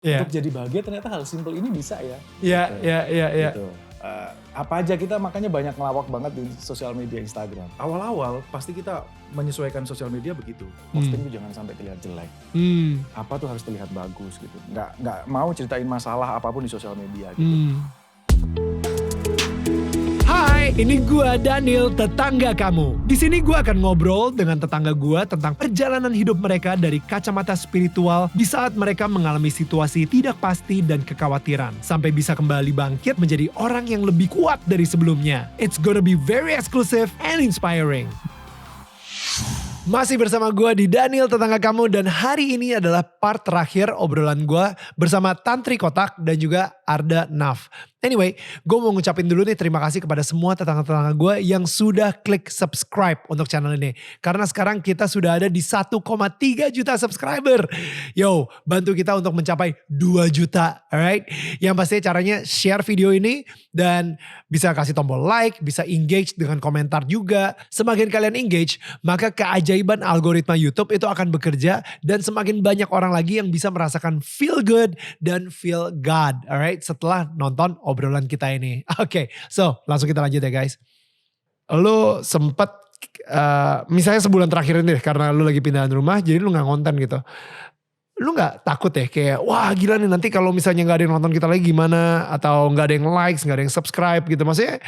Iya. Untuk jadi bahagia ternyata hal simpel ini bisa ya. Iya, Gitu. iya, iya, iya. Gitu. Apa aja kita makanya banyak ngelawak banget di sosial media Instagram. Awal-awal pasti kita menyesuaikan sosial media begitu. Posting tuh jangan sampai terlihat jelek. Apa tuh harus terlihat bagus gitu. Nggak mau ceritain masalah apapun di sosial media gitu. Hai, ini gua Daniel, tetangga kamu. Di sini gua akan ngobrol dengan tetangga gua tentang perjalanan hidup mereka dari kacamata spiritual di saat mereka mengalami situasi tidak pasti dan kekhawatiran, sampai bisa kembali bangkit menjadi orang yang lebih kuat dari sebelumnya. It's gonna be very exclusive and inspiring. Masih bersama gue di Daniel Tetangga Kamu, dan hari ini adalah part terakhir obrolan gue bersama Tantri Kotak dan juga Arda Naf. Anyway, gue mau ngucapin dulu nih terima kasih kepada semua tetangga-tetangga gue yang sudah klik subscribe untuk channel ini. Karena sekarang kita sudah ada di 1,3 juta subscriber. Yo, bantu kita untuk mencapai 2 juta, alright? Yang pastinya caranya share video ini dan bisa kasih tombol like, bisa engage dengan komentar juga. Semakin kalian engage, maka keajaiban algoritma YouTube itu akan bekerja dan semakin banyak orang lagi yang bisa merasakan feel good dan feel God, alright? Setelah nonton obrolan kita ini. Oke, so langsung kita lanjut ya guys. Lu sempet, misalnya sebulan terakhir ini deh, karena lu lagi pindahan rumah, jadi lu gak konten gitu. Lu gak takut ya kayak, wah gila nih nanti kalau misalnya gak ada yang nonton kita lagi gimana, atau gak ada yang likes, gak ada yang subscribe gitu. Maksudnya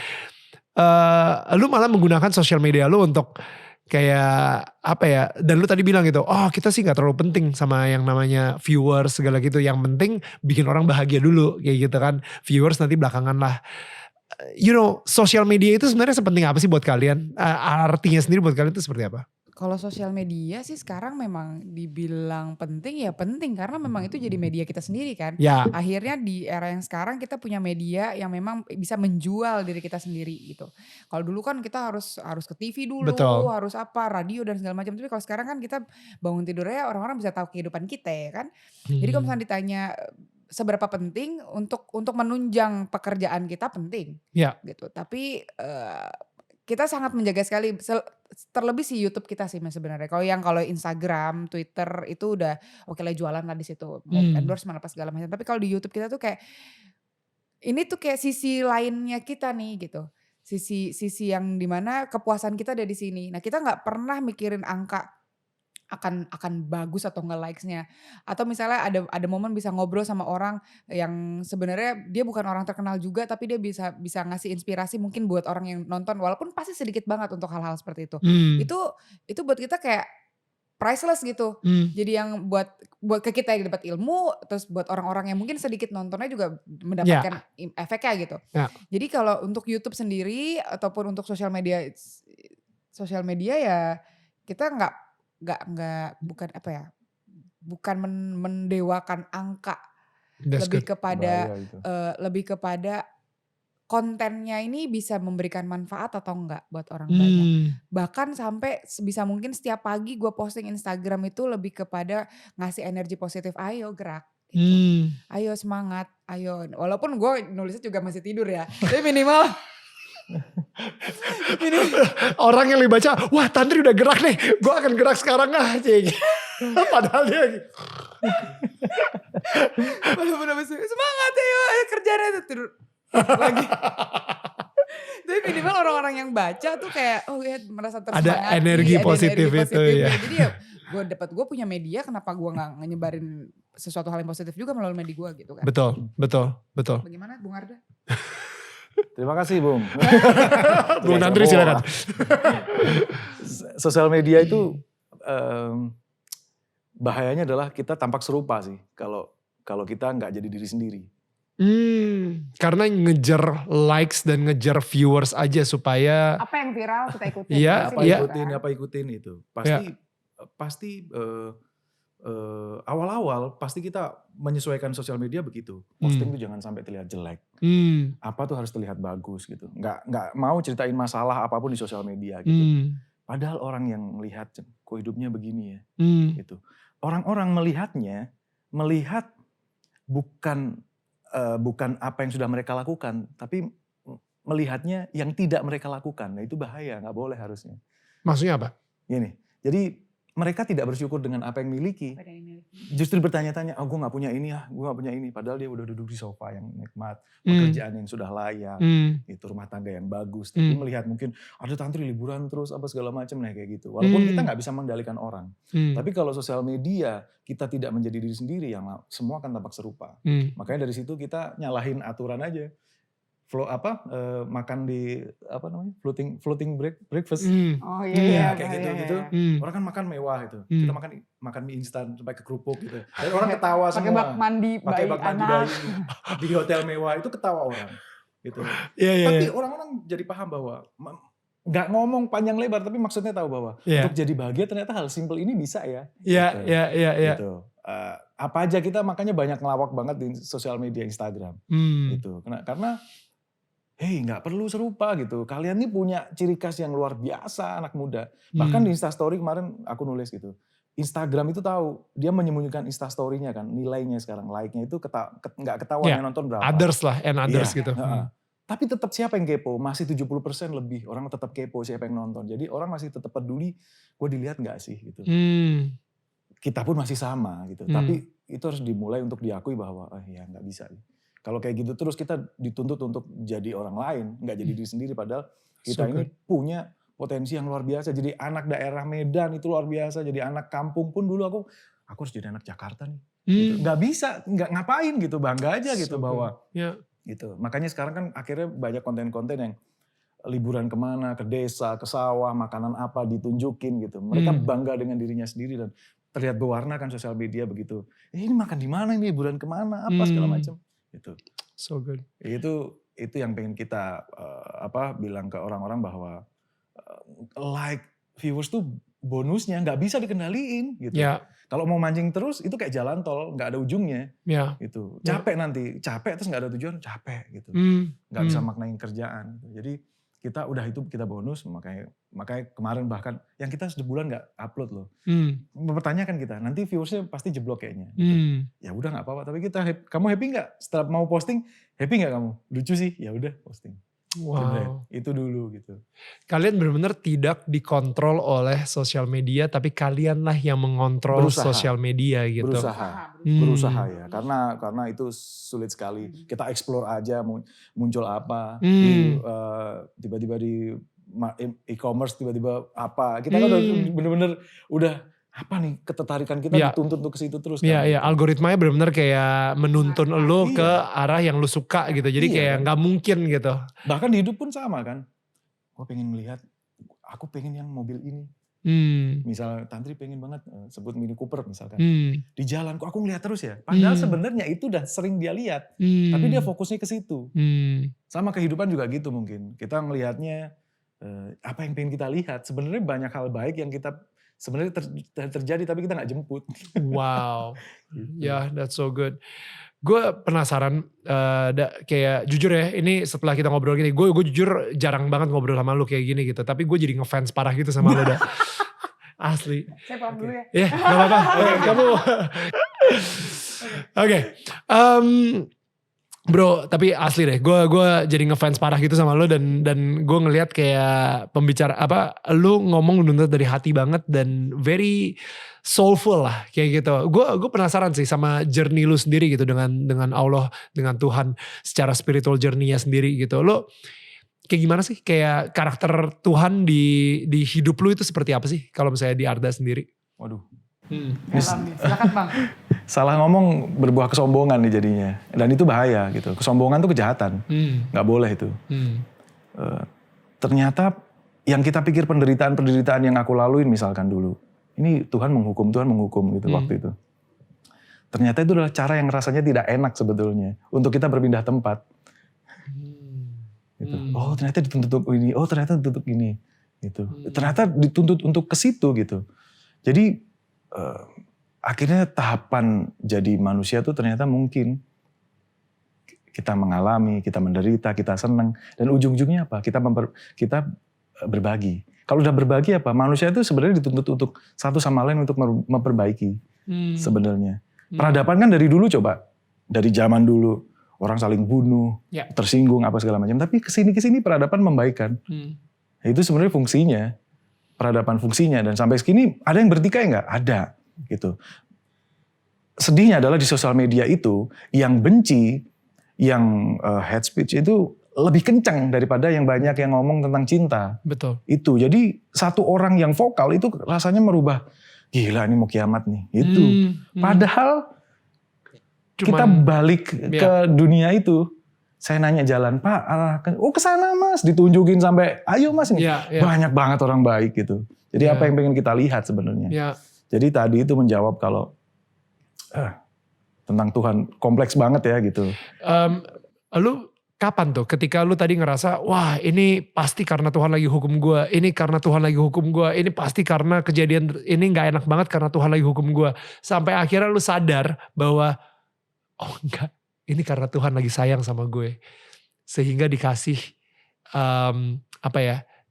lu malah menggunakan sosial media lu untuk kayak apa ya, dan lu tadi bilang gitu, oh kita sih gak terlalu penting sama yang namanya viewers segala gitu, yang penting bikin orang bahagia dulu kayak gitu kan, viewers nanti belakangan lah. You know, sosial media itu sebenarnya sepenting apa sih buat kalian? Artinya sendiri buat kalian itu seperti apa? Kalau sosial media sih sekarang memang dibilang penting ya penting, karena memang itu jadi media kita sendiri kan. Ya. Akhirnya di era yang sekarang kita punya media yang memang bisa menjual diri kita sendiri gitu. Kalau dulu kan kita harus ke TV dulu, Betul. harus apa, radio dan segala macam. Tapi kalau sekarang kan kita bangun tidurnya orang-orang bisa tahu kehidupan kita ya kan. Jadi kalau misalnya ditanya seberapa penting untuk menunjang pekerjaan kita, penting. Ya. Gitu. Tapi kita sangat menjaga sekali, terlebih si YouTube kita sih Mas sebenarnya. Kalau Instagram, Twitter itu udah oke lah, jualan lah di situ, mau endorsement apa segala macam. Tapi kalau di YouTube kita tuh kayak ini tuh kayak sisi lainnya kita nih gitu. Sisi yang dimana kepuasan kita ada di sini. Nah, kita nggak pernah mikirin angka akan bagus atau enggak likes-nya. Atau misalnya ada momen bisa ngobrol sama orang yang sebenarnya dia bukan orang terkenal juga, tapi dia bisa ngasih inspirasi mungkin buat orang yang nonton, walaupun pasti sedikit banget untuk hal-hal seperti itu. Itu buat kita kayak priceless gitu. Jadi yang buat ke kita yang dapat ilmu, terus buat orang-orang yang mungkin sedikit nontonnya juga mendapatkan efeknya gitu. Ya. Jadi kalau untuk YouTube sendiri ataupun untuk sosial media ya kita bukan apa ya, bukan mendewakan angka. That's Lebih good. lebih kepada kontennya ini bisa memberikan manfaat atau enggak buat orang banyak. Bahkan sampai sebisa mungkin setiap pagi gue posting Instagram itu lebih kepada ngasih energi positif, ayo gerak gitu. Ayo semangat, ayo. Walaupun gue nulisnya juga masih tidur ya, tapi minimal Orang yang lebih baca, wah Tantri udah gerak nih, gue akan gerak sekarang lah. Padahal dia bener-bener semangat ayo kerjanya itu tidur lagi. Tapi minimal orang-orang yang baca tuh kayak oh ya merasa tersemangati. Ada energi positif itu ya. Jadi ya gue punya media, kenapa gue gak nyebarin sesuatu hal yang positif juga melalui media gue gitu kan. Betul. Bagaimana Bung Arda? Terima kasih Bung. Bung Tantri silakan. Sosial media itu bahayanya adalah kita tampak serupa sih kalau kita nggak jadi diri sendiri. Karena ngejar likes dan ngejar viewers aja supaya apa yang viral kita ikutin. Apa ikutin itu pasti awal-awal pasti kita menyesuaikan sosial media begitu. Posting tuh jangan sampai terlihat jelek. Apa tuh harus terlihat bagus gitu. Nggak mau ceritain masalah apapun di sosial media gitu. Padahal orang yang melihat kok hidupnya begini ya gitu. Orang-orang melihat bukan apa yang sudah mereka lakukan, tapi melihatnya yang tidak mereka lakukan. Nah itu bahaya, nggak boleh harusnya. Maksudnya apa? Gini, jadi mereka tidak bersyukur dengan apa yang miliki. Justru bertanya-tanya, gue gak punya ini gue gak punya ini. Padahal dia udah duduk di sofa yang nikmat, pekerjaan yang sudah layak, itu rumah tangga yang bagus. Tapi melihat mungkin ada tantri liburan terus apa segala macam kayak gitu. Walaupun kita gak bisa mengendalikan orang. Tapi kalau sosial media kita tidak menjadi diri sendiri, yang semua akan tampak serupa. Makanya dari situ kita nyalahin aturan aja. Makan di floating breakfast. Oh iya, kayak gitu. Orang kan makan mewah itu. Kita makan mie instan sampai ke kerupuk gitu. Dan orang ketawa semua. Pakai bak mandi bayi anak. Di hotel mewah itu ketawa orang. Gitu. Tapi orang-orang jadi paham bahwa nggak ngomong panjang lebar, tapi maksudnya tahu bahwa untuk jadi bahagia ternyata hal simpel ini bisa ya. Iya. Gitu. Apa aja kita makanya banyak ngelawak banget di sosial media Instagram. Gitu. Karena nggak perlu serupa gitu. Kalian nih punya ciri khas yang luar biasa anak muda. Bahkan di Instastory kemarin aku nulis gitu. Instagram itu tahu, dia menyembunyikan Instastory-nya kan. Nilainya sekarang, like-nya itu nggak ketahuan yang nonton berapa. Others gitu. Tapi tetap siapa yang kepo? Masih 70% lebih orang tetap kepo siapa yang nonton. Jadi orang masih tetap peduli, gue dilihat nggak sih gitu. Kita pun masih sama gitu. Tapi itu harus dimulai untuk diakui bahwa nggak bisa. Kalau kayak gitu terus kita dituntut untuk jadi orang lain, nggak jadi diri sendiri. Padahal kita ini punya potensi yang luar biasa. Jadi anak daerah Medan itu luar biasa. Jadi anak kampung pun dulu aku harus jadi anak Jakarta nih. Gitu. Nggak bisa, nggak ngapain gitu, bangga aja gitu bahwa. Gitu. Makanya sekarang kan akhirnya banyak konten-konten yang liburan kemana, ke desa, ke sawah, makanan apa ditunjukin gitu. Mereka bangga dengan dirinya sendiri dan terlihat berwarna kan sosial media begitu. Ini makan di mana ini, liburan kemana, apa segala macam. Itu so good. Itu yang pengen kita bilang ke orang-orang bahwa like viewers tuh bonusnya nggak bisa dikendaliin gitu. Kalau mau mancing terus itu kayak jalan tol, nggak ada ujungnya. Gitu. Capek nanti, capek terus nggak ada tujuan, capek gitu. Nggak bisa maknain kerjaan. Jadi kita udah itu kita bonus, makanya kemarin bahkan yang kita sebulan nggak upload loh. Mempertanyakan kita, nanti viewersnya pasti jeblok kayaknya. Gitu. Ya udah nggak apa-apa, tapi kamu happy nggak? Setelah mau posting, happy nggak kamu? Lucu sih, ya udah posting. Wow. Itu dulu gitu. Kalian benar-benar tidak dikontrol oleh sosial media, tapi kalianlah yang mengontrol sosial media gitu. Berusaha ya, karena itu sulit sekali. Kita explore aja muncul apa, tiba-tiba di e-commerce tiba-tiba apa. Kita kan bener-bener udah apa nih ketertarikan kita dituntut untuk ke situ terus kan. Iya, algoritmanya benar-benar kayak menuntun lu ke arah yang lu suka gitu. Jadi kayak nggak mungkin gitu. Bahkan di hidup pun sama kan. Gue pengen melihat, aku pengen yang mobil ini. Misal Tantri pengen banget sebut Mini Cooper misalkan. Di jalan kok aku ngeliat terus ya. Padahal sebenarnya itu udah sering dia lihat. Tapi dia fokusnya ke situ. Sama kehidupan juga gitu mungkin. Kita ngelihatnya apa yang pengen kita lihat. Sebenarnya banyak hal baik yang kita sebenarnya terjadi tapi kita gak jemput. Wow. Ya, that's so good. Gue penasaran, kayak jujur ya, ini setelah kita ngobrol gini, gue jujur jarang banget ngobrol sama lu kayak gini gitu. Tapi gue jadi ngefans parah gitu sama lu. Asli. Saya paham dulu ya. Iya, gak apa-apa. Kamu. Oke. Bro, tapi asli deh, gue jadi ngefans parah gitu sama lo dan gue ngelihat kayak pembicara lu ngomong bener dari hati banget dan very soulful lah kayak gitu. Gue penasaran sih sama journey lu sendiri gitu dengan Allah, dengan Tuhan secara spiritual journey-nya sendiri gitu. Lo kayak gimana sih kayak karakter Tuhan di hidup lu itu seperti apa sih kalau misalnya di Arda sendiri? Waduh. Silakan Bang. Salah ngomong berbuah kesombongan nih jadinya. Dan itu bahaya gitu. Kesombongan itu kejahatan. Gak boleh itu. Ternyata yang kita pikir penderitaan yang aku laluin misalkan dulu. Ini Tuhan menghukum gitu waktu itu. Ternyata itu adalah cara yang rasanya tidak enak sebetulnya. Untuk kita berpindah tempat. Gitu. Oh ternyata dituntut untuk ini. Oh ternyata dituntut ini. Gitu. Ternyata dituntut untuk ke situ gitu. Jadi akhirnya tahapan jadi manusia tuh ternyata mungkin kita mengalami, kita menderita, kita senang, dan ujung-ujungnya apa? Kita berbagi. Kalau udah berbagi apa? Manusia itu sebenarnya dituntut untuk satu sama lain untuk memperbaiki sebenarnya. Peradaban kan dari dulu coba, dari zaman dulu orang saling bunuh, tersinggung apa segala macam. Tapi kesini peradaban membaikkan. Itu sebenarnya fungsinya. peradaban fungsinya. Dan sampai segini ada yang bertikai nggak? Ada gitu. Sedihnya adalah di sosial media itu yang benci, yang hate speech itu lebih kencang daripada yang banyak yang ngomong tentang cinta. Betul. Itu jadi satu orang yang vokal itu rasanya merubah, gila ini mau kiamat nih. Itu. Padahal kita balik ke dunia itu. Saya nanya jalan, Pak, ke sana Mas, ditunjukin sampai, ayo Mas ini. Banyak banget orang baik gitu. Jadi apa yang pengen kita lihat sebenarnya. Jadi tadi itu menjawab kalau tentang Tuhan kompleks banget ya gitu. Lu kapan tuh ketika lu tadi ngerasa, wah ini pasti karena Tuhan lagi hukum gue, ini karena Tuhan lagi hukum gue, ini pasti karena kejadian ini gak enak banget karena Tuhan lagi hukum gue. Sampai akhirnya lu sadar bahwa, oh enggak, ini karena Tuhan lagi sayang sama gue. Sehingga dikasih,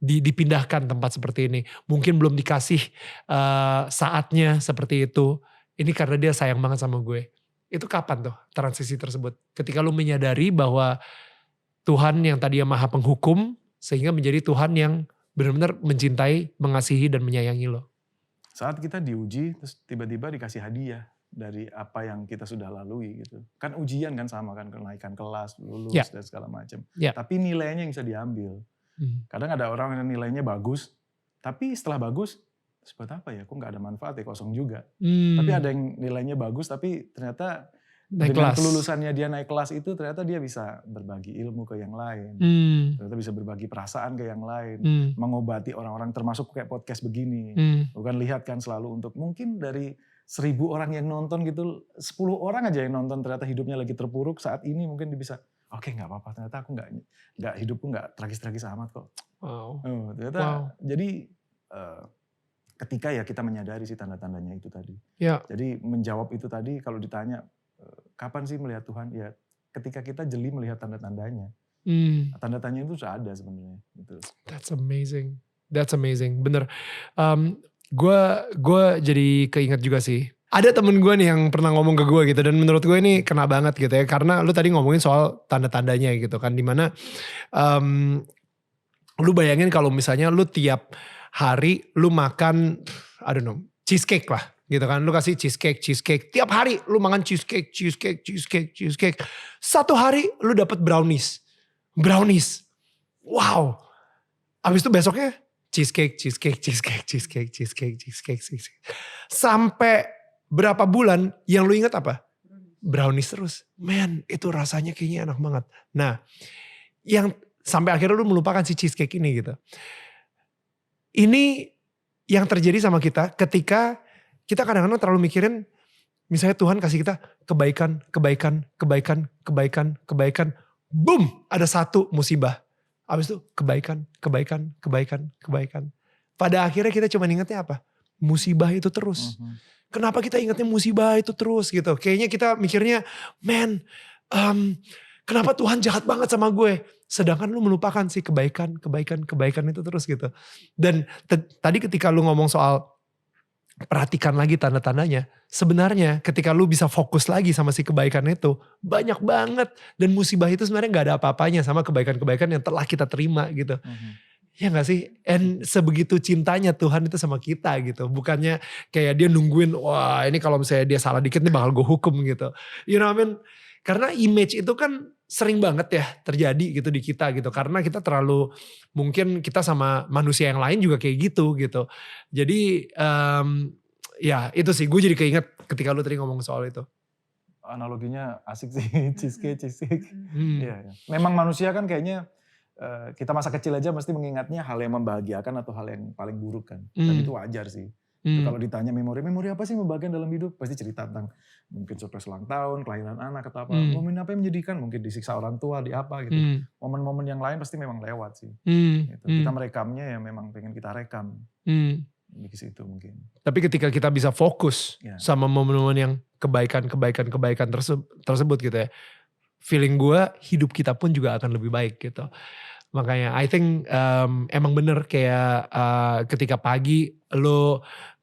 dipindahkan tempat seperti ini. Mungkin belum dikasih saatnya seperti itu. Ini karena dia sayang banget sama gue. Itu kapan tuh transisi tersebut? Ketika lu menyadari bahwa Tuhan yang tadinya maha penghukum, sehingga menjadi Tuhan yang benar-benar mencintai, mengasihi, dan menyayangi lo. Saat kita diuji, terus tiba-tiba dikasih hadiah dari apa yang kita sudah lalui gitu. Kan ujian kan sama kan, kenaikan kelas, lulus dan segala macam. Tapi nilainya yang bisa diambil. Kadang ada orang yang nilainya bagus, tapi setelah bagus, buat apa ya? Kok nggak ada manfaatnya, kosong juga. Tapi ada yang nilainya bagus, tapi ternyata naik dengan kelas. Kelulusannya dia naik kelas itu ternyata dia bisa berbagi ilmu ke yang lain. Ternyata bisa berbagi perasaan ke yang lain. Mengobati orang-orang termasuk kayak podcast begini. Bukan lihat kan selalu untuk mungkin dari 1000 orang yang nonton gitu, 10 orang aja yang nonton ternyata hidupnya lagi terpuruk saat ini mungkin dia bisa, oke, nggak apa-apa, ternyata aku nggak hidupku nggak tragis-tragis amat kok. Jadi ketika ya kita menyadari si tanda-tandanya itu tadi. Jadi menjawab itu tadi kalau ditanya kapan sih melihat Tuhan? Ya ketika kita jeli melihat tanda-tandanya. Tanda-tandanya itu sudah ada sebenarnya. Gitu. That's amazing, bener. Gue jadi keinget juga sih. Ada temen gue nih yang pernah ngomong ke gue gitu. Dan menurut gue ini kena banget gitu ya. Karena lu tadi ngomongin soal tanda-tandanya gitu kan. Dimana lu bayangin kalau misalnya lu tiap hari lu makan, I don't know, cheesecake lah gitu kan. Lu kasih cheesecake. Tiap hari lu makan cheesecake. Satu hari lu dapet brownies. Wow. Abis itu besoknya cheesecake. Sampai berapa bulan yang lu ingat apa? Brownies terus. Man, itu rasanya kayaknya enak banget. Nah, yang sampai akhirnya lu melupakan si cheesecake ini gitu. Ini yang terjadi sama kita ketika kita kadang-kadang terlalu mikirin, misalnya Tuhan kasih kita kebaikan. Boom, ada satu musibah. Habis itu kebaikan. Pada akhirnya kita cuma ingatnya apa? Musibah itu terus. Kenapa kita ingatnya musibah itu terus gitu? Kayaknya kita mikirnya, man, kenapa Tuhan jahat banget sama gue? Sedangkan lu melupakan sih kebaikan itu terus gitu. Dan tadi ketika lu ngomong soal perhatikan lagi tanda-tandanya. Sebenarnya ketika lu bisa fokus lagi sama si kebaikan itu, banyak banget. Dan musibah itu sebenarnya gak ada apa-apanya sama kebaikan-kebaikan yang telah kita terima gitu. Ya gak sih? And sebegitu cintanya Tuhan itu sama kita gitu. Bukannya kayak dia nungguin, wah ini kalau misalnya dia salah dikit nih bakal gue hukum gitu. You know what I mean? Karena image itu kan sering banget ya terjadi gitu di kita gitu. Karena kita terlalu, mungkin kita sama manusia yang lain juga kayak gitu. Jadi ya itu sih, gue jadi keinget ketika lu tadi ngomong soal itu. Analoginya asik sih, cheesecake. Iya. Memang manusia kan kayaknya kita masa kecil aja mesti mengingatnya hal yang membahagiakan atau hal yang paling buruk kan. Dan itu wajar sih. Kalau ditanya memori apa sih yang membahagiakan dalam hidup? Pasti cerita tentang mungkin surprise ulang tahun, kelahiran anak atau apa. Momen apa yang menyedihkan? Mungkin disiksa orang tua, di apa gitu. Momen-momen yang lain pasti memang lewat sih. Gitu. Kita merekamnya ya memang pengen kita rekam. Di situ mungkin. Tapi ketika kita bisa fokus sama momen-momen yang kebaikan tersebut gitu ya. Feeling gue hidup kita pun juga akan lebih baik gitu. Makanya I think emang bener kayak ketika pagi lo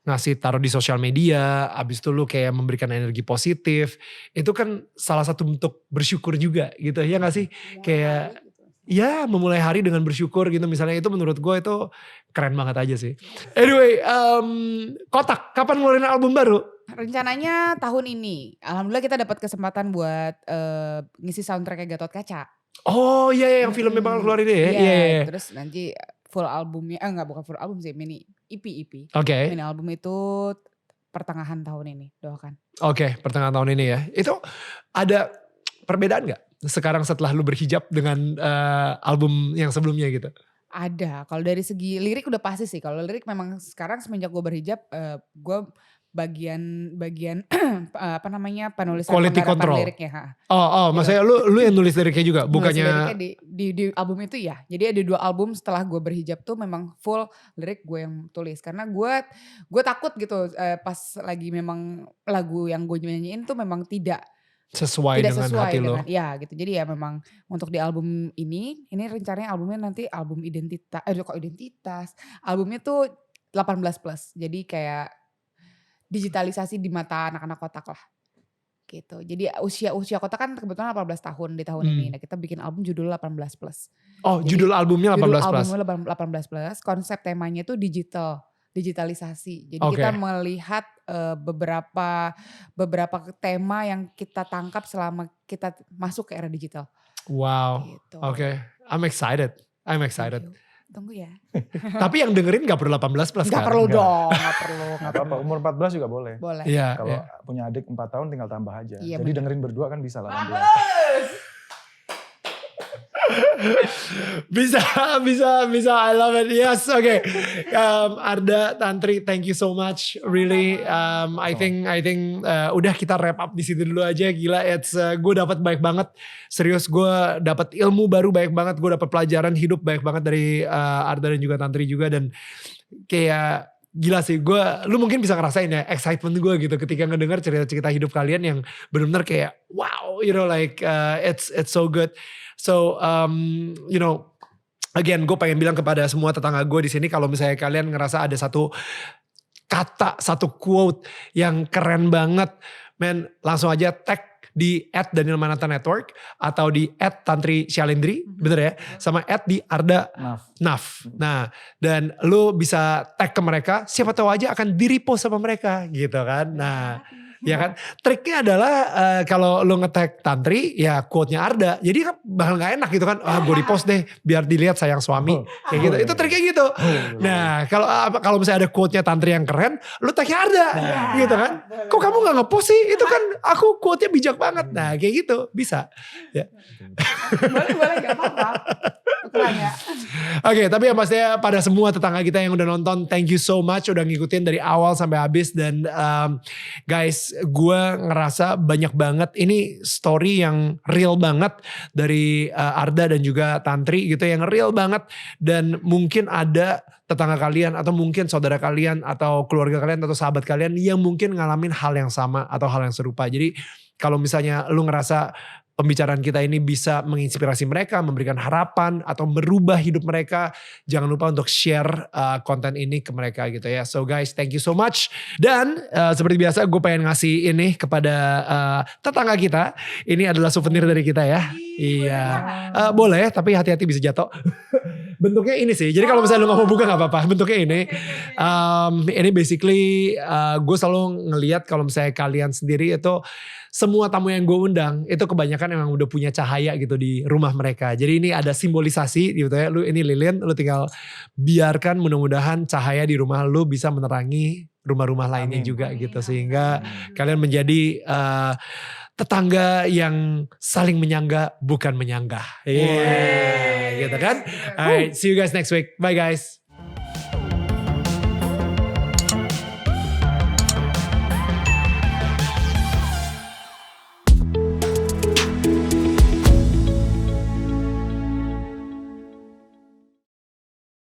ngasih taruh di sosial media, abis itu lo kayak memberikan energi positif, itu kan salah satu bentuk bersyukur juga gitu, ya gak sih? Kayak ya memulai hari dengan bersyukur gitu misalnya, itu menurut gue itu keren banget aja sih. Anyway, Kotak kapan ngeluarin album baru? Rencananya tahun ini. Alhamdulillah kita dapat kesempatan buat ngisi soundtracknya Gatot Kaca. Oh iya yang filmnya bakal keluar ini ya. Iya. Terus nanti full albumnya, bukan full album sih, mini EP. Oke. Mini album itu pertengahan tahun ini, doakan. Oke, pertengahan tahun ini ya. Itu ada perbedaan gak sekarang setelah lu berhijab dengan album yang sebelumnya gitu? Ada, kalau dari segi lirik udah pasti sih. Kalau lirik memang sekarang semenjak gue berhijab, gue bagian apa namanya, penulisan Quality penggarapan control. liriknya. Oh, Gitu. maksudnya lu yang nulis liriknya juga, Nulis bukannya? liriknya di album itu ya. Jadi ada 2 album setelah gue berhijab tuh memang full lirik gue yang tulis. Karena gue takut gitu pas lagi memang lagu yang gue nyanyiin tuh memang tidak sesuai dengan hati lo. ya gitu. Jadi ya memang untuk di album ini rencananya albumnya nanti album identitas. Albumnya tuh 18 plus. Jadi kayak digitalisasi di mata anak-anak Kotak lah. Gitu. Jadi usia Kotak kan kebetulan 18 tahun di tahun ini. Nah, kita bikin album judul 18 plus. Oh, Jadi, judul albumnya 18 plus. Judul albumnya 18 plus. Konsep temanya tuh digitalisasi. Jadi kita melihat beberapa tema yang kita tangkap selama kita masuk ke era digital. Wow. Gitu. Oke. I'm excited. Tunggu ya. Tapi yang dengerin gak perlu 18 plus Gak kan? perlu dong, gak perlu. Apa umur 14 juga boleh. Boleh. Iya. Kalau punya adik 4 tahun tinggal tambah aja. Iya, Jadi bener. dengerin berdua kan bisa 18. Bisa. I love it. Yes, okay. Arda, Tantri, thank you so much. Really, I think udah kita wrap up di situ dulu aja. Gila, gue dapat baik banget. Serius, gue dapat ilmu baru baik banget. Gue dapat pelajaran hidup baik banget dari Arda dan juga Tantri juga. Dan kayak gila sih, lu mungkin bisa ngerasain ya excitement gue gitu ketika ngedengar cerita-cerita hidup kalian yang benar-benar kayak wow, you know, like it's so good. So, you know, again, gue pengen bilang kepada semua tetangga gue di sini, kalau misalnya kalian ngerasa ada satu kata, satu quote yang keren banget, men, langsung aja tag di @DanielMananta_Network atau di @TantriShalindri, bener ya, sama di Arda Naf. Nah, dan lu bisa tag ke mereka, siapa tahu aja akan di-repost sama mereka gitu kan. Nah, ya kan, triknya adalah kalau lu nge-tag Tantri ya quote-nya Arda, jadi kan bakal gak enak gitu kan, gue repost deh biar dilihat sayang suami, kayak gitu, itu triknya gitu. Nah, kalau misalnya ada quote-nya Tantri yang keren, lu tag-nya Arda, gitu kan, kok kamu gak nge-post sih, itu kan aku quote-nya bijak banget, nah kayak gitu, bisa. Ya. Boleh gak apa-apa. Keren ya. Oke, tapi yang pastinya pada semua tetangga kita yang udah nonton, thank you so much udah ngikutin dari awal sampai habis. Dan guys, gue ngerasa banyak banget ini story yang real banget dari Arda dan juga Tantri gitu, yang real banget. Dan mungkin ada tetangga kalian atau mungkin saudara kalian atau keluarga kalian atau sahabat kalian yang mungkin ngalamin hal yang sama atau hal yang serupa. Jadi kalau misalnya lu ngerasa pembicaraan kita ini bisa menginspirasi mereka, memberikan harapan atau merubah hidup mereka, jangan lupa untuk share konten ini ke mereka gitu ya. So guys, thank you so much. Dan seperti biasa gue pengen ngasih ini kepada tetangga kita. Ini adalah souvenir dari kita ya. Iya. Boleh, tapi hati-hati bisa jatuh. Bentuknya ini sih. Jadi kalau misalnya lu gak mau buka gak apa-apa. Bentuknya ini. Ini basically gue selalu ngelihat kalau misalnya kalian sendiri itu semua tamu yang gue undang itu kebanyakan emang udah punya cahaya gitu di rumah mereka. Jadi ini ada simbolisasi gitu ya. Lu ini lilin, lu tinggal biarkan mudah-mudahan cahaya di rumah lu bisa menerangi rumah-rumah lainnya juga gitu. Sehingga kalian menjadi tetangga yang saling menyangga bukan menyanggah. Gitu kan. Alright, see you guys next week. Bye guys.